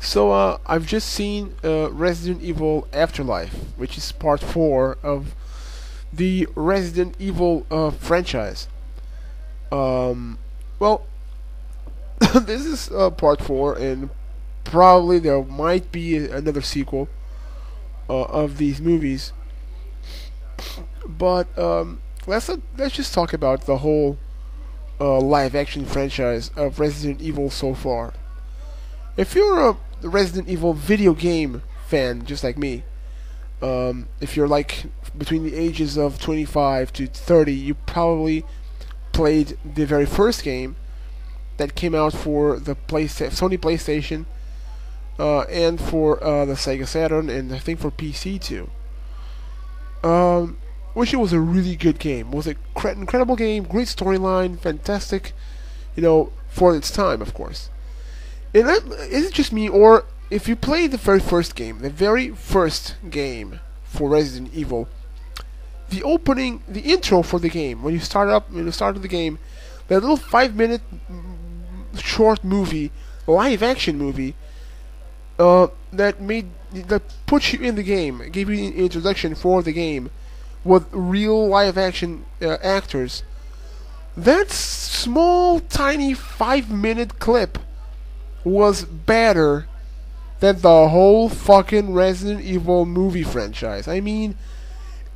So I've just seen Resident Evil Afterlife, which is part 4 of the Resident Evil franchise. Well, this is part 4, and probably there might be another sequel of these movies. But let's just talk about the whole live action franchise of Resident Evil so far. If you're a Resident Evil video game fan, just like me, if you're like between the ages of 25 to 30, you probably played the very first game that came out for the Sony PlayStation and for the Sega Saturn, and I think for PC too. Which it was a really good game. It was an incredible game, great storyline, fantastic, for its time, of course. And is it just me, or if you played the very first game for Resident Evil, the intro for the game, when you started the game, that little 5-minute short movie, live action movie, that put you in the game, gave you an introduction for the game with real live action actors. That small, tiny 5-minute clip was better than the whole fucking Resident Evil movie franchise. I mean,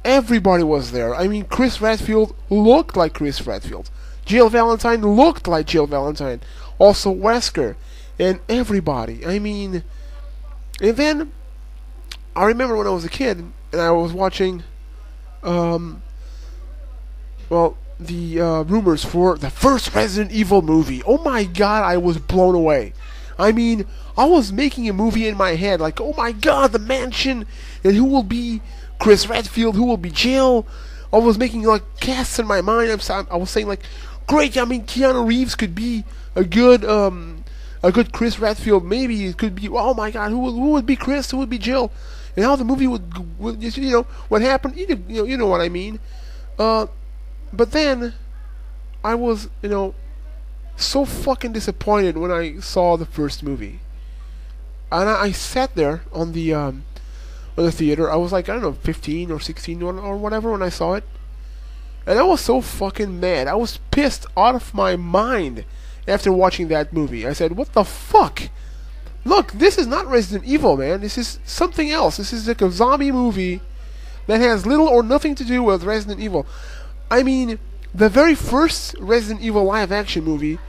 everybody was there. I mean, Chris Redfield looked like Chris Redfield. Jill Valentine looked like Jill Valentine. Also Wesker. And everybody. I mean, and then I remember when I was a kid and I was watching the rumors for the first Resident Evil movie. Oh my god, I was blown away. I mean, I was making a movie in my head, like, oh my god, the mansion, and who will be Chris Redfield, who will be Jill. I was making, like, casts in my mind. I was saying, like, great, I mean, Keanu Reeves could be a good Chris Redfield. Maybe it could be, oh my god, who would be Chris, who would be Jill, and how the movie would what happened, you know what I mean. But then, I was, so fucking disappointed when I saw the first movie. And I sat there on the theater. I was like, I don't know, 15 or 16 or whatever when I saw it. And I was so fucking mad. I was pissed out of my mind after watching that movie. I said, what the fuck? Look, this is not Resident Evil, man. This is something else. This is like a zombie movie that has little or nothing to do with Resident Evil. I mean, the very first Resident Evil live-action movie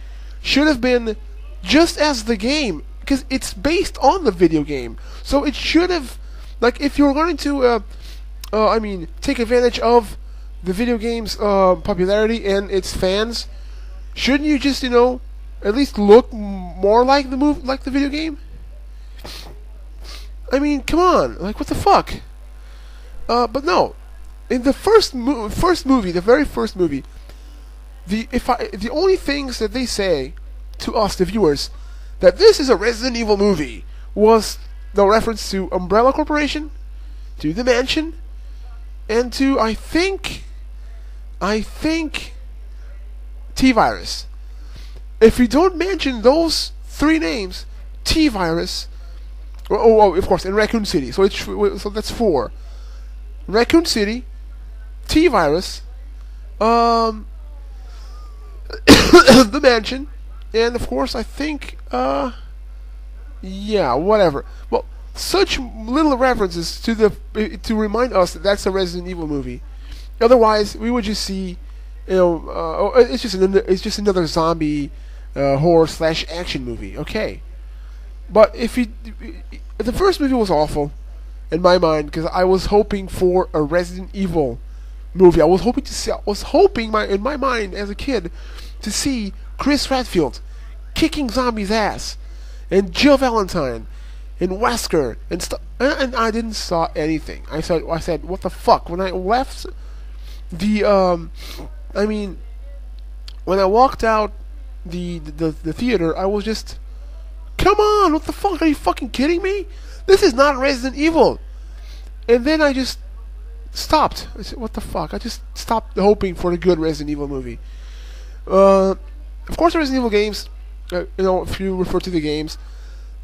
should have been just as the game, because it's based on the video game. So it should have, like, if you're going to, take advantage of the video game's popularity and its fans, shouldn't you just, at least look more like the video game? I mean, come on, like, what the fuck? But no. In the the very first movie, the only things that they say to us, the viewers, that this is a Resident Evil movie, was the reference to Umbrella Corporation, to the mansion, and to I think T-Virus. If you don't mention those three names, T-Virus, of course, and Raccoon City. So that's 4. Raccoon City, T-Virus, the mansion, and of course I think, whatever. Well, such little references to remind us that that's a Resident Evil movie. Otherwise, we would just see, it's just another zombie horror / action movie. Okay, but if the first movie was awful in my mind, because I was hoping for a Resident Evil movie. I was hoping in my mind as a kid to see Chris Redfield kicking zombies' ass, and Jill Valentine, and Wesker, and stuff. And I didn't saw anything. I said, what the fuck? When I left when I walked out the theater, I was just, come on, what the fuck? Are you fucking kidding me? This is not Resident Evil. And then I just stopped. I said, what the fuck? I just stopped hoping for a good Resident Evil movie. Of course, the Resident Evil games, if you refer to the games,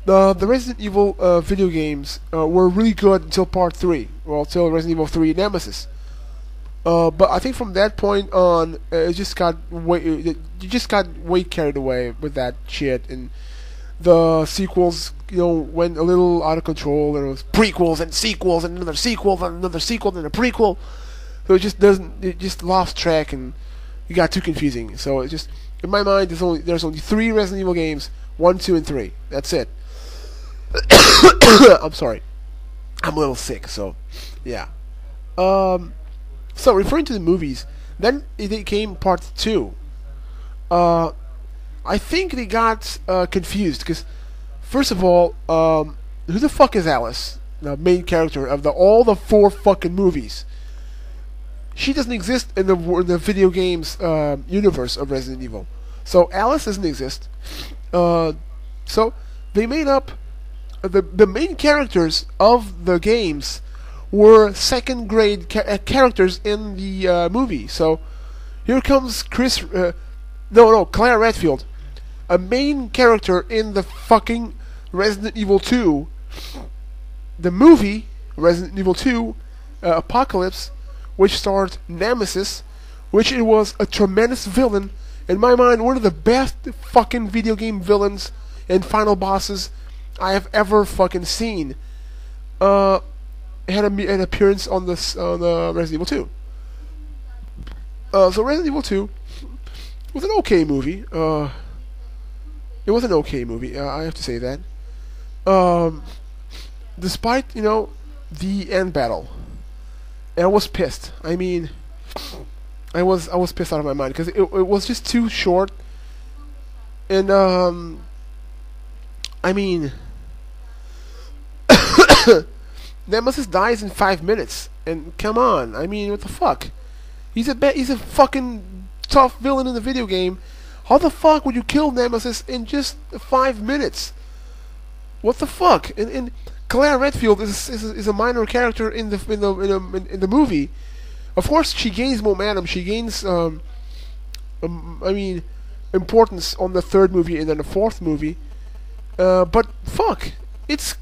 The Resident Evil video games were really good until Part 3. Well, till Resident Evil 3 Nemesis. But I think from that point on, it just got you just got way carried away with that shit, and the sequels, went a little out of control. There was prequels and sequels and another sequel and another sequel and a prequel. So it just lost track and it got too confusing. So it just, in my mind, there's only 3 Resident Evil games, 1, 2, and 3. That's it. I'm sorry. I'm a little sick, so yeah. So referring to the movies, then it came Part 2. I think they got confused because, first of all, who the fuck is Alice, the main character of all the 4 fucking movies? She doesn't exist in the video games universe of Resident Evil. So Alice doesn't exist. So they made up the main characters of the games were second grade characters in the movie. So here comes Claire Redfield, a main character in the fucking Resident Evil 2, the movie Resident Evil 2 Apocalypse, which starred Nemesis, which it was a tremendous villain. In my mind, one of the best fucking video game villains and final bosses I have ever fucking seen. It had an appearance on the Resident Evil 2. So Resident Evil 2 was an okay movie. It was an okay movie. I have to say that. Despite the end battle, and I was pissed. I mean, I was pissed out of my mind because it was just too short. And I mean, Nemesis dies in 5 minutes, and come on, I mean, what the fuck? He's a fucking tough villain in the video game. How the fuck would you kill Nemesis in just 5 minutes? What the fuck? And Claire Redfield is a minor character in the movie. Of course, she gains momentum. She gains importance on the 3rd movie and then the 4th movie. But fuck, it's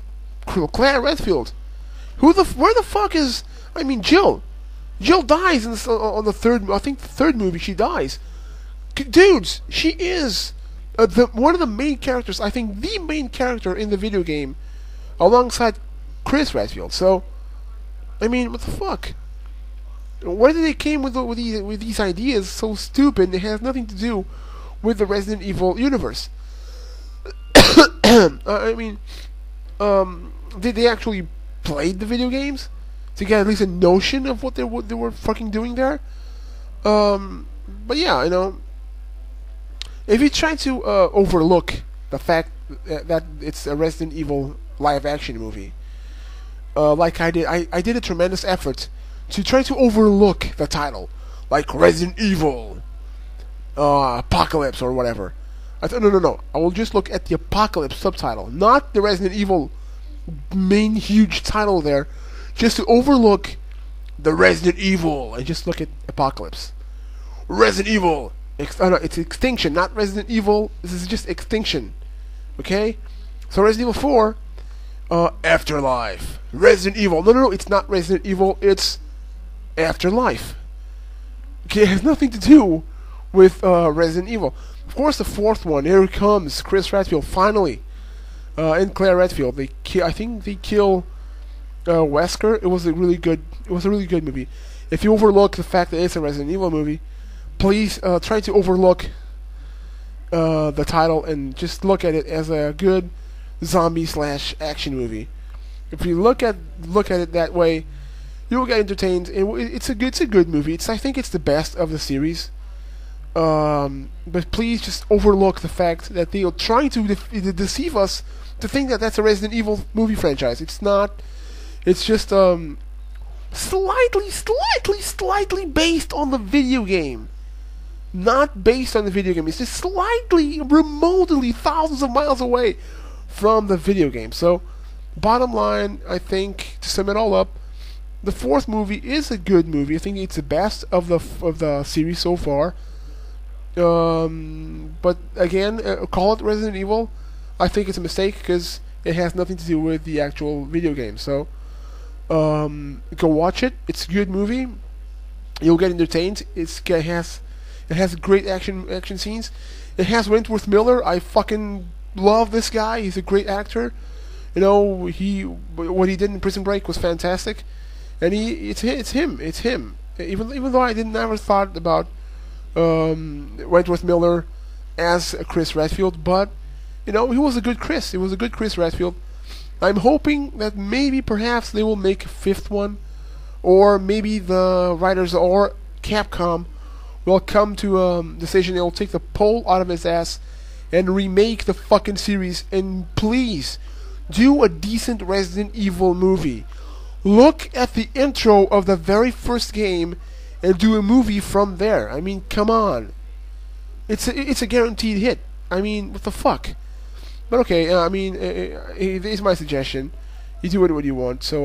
Claire Redfield. Where the fuck is? I mean, Jill. Jill dies on the 3rd. I think the 3rd movie she dies. Dudes, she is one of the main characters. I think the main character in the video game, alongside Chris Redfield. So, I mean, what the fuck? Where did they came with these ideas so stupid? It has nothing to do with the Resident Evil universe. I mean, did they actually play the video games to get at least a notion of what they were fucking doing there? But yeah, if you try to overlook the fact that it's a Resident Evil live-action movie, like I did, I did a tremendous effort to try to overlook the title, like Resident Evil Apocalypse or whatever. I thought, no. I will just look at the Apocalypse subtitle, not the Resident Evil main huge title there, just to overlook the Resident Evil and just look at Apocalypse. Resident Evil. It's Extinction, not Resident Evil. This is just Extinction. Okay? So Resident Evil 4, Afterlife. Resident Evil. No, it's not Resident Evil. It's Afterlife. Okay, it has nothing to do with Resident Evil. Of course, the 4th one. Here it comes. Chris Redfield finally, and Claire Redfield. I think they kill Wesker. It was a really good movie. If you overlook the fact that it's a Resident Evil movie, please try to overlook the title and just look at it as a good zombie/action movie. If you look at it that way, you will get entertained. And it's a good movie. I think it's the best of the series. But please just overlook the fact that they are trying to deceive us to think that that's a Resident Evil movie franchise. It's not. It's just slightly based on the video game. Not based on the video game. It's just slightly, remotely, thousands of miles away from the video game. So, bottom line, I think, to sum it all up, the 4th movie is a good movie. I think it's the best of the series so far. But again, call it Resident Evil. I think it's a mistake because It has nothing to do with the actual video game. So go watch it. It's a good movie. You'll get entertained. It has great action scenes. It has Wentworth Miller. I fucking love this guy. He's a great actor. You know, what he did in Prison Break was fantastic, and it's him. Even though I never thought about Wentworth Miller as a Chris Redfield, but you know, he was a good Chris. He was a good Chris Redfield. I'm hoping that maybe perhaps they will make a fifth one, or maybe the writers or Capcom will come to a decision. They'll take the pole out of his ass and remake the fucking series. And please do a decent Resident Evil movie. Look at the intro of the very first game and do a movie from there. I mean, come on. It's a guaranteed hit. I mean, what the fuck? But okay, I mean, it is my suggestion. You do it what you want. So,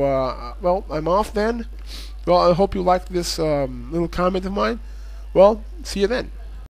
well, I'm off then. Well, I hope you liked this little comment of mine. Well, see you then.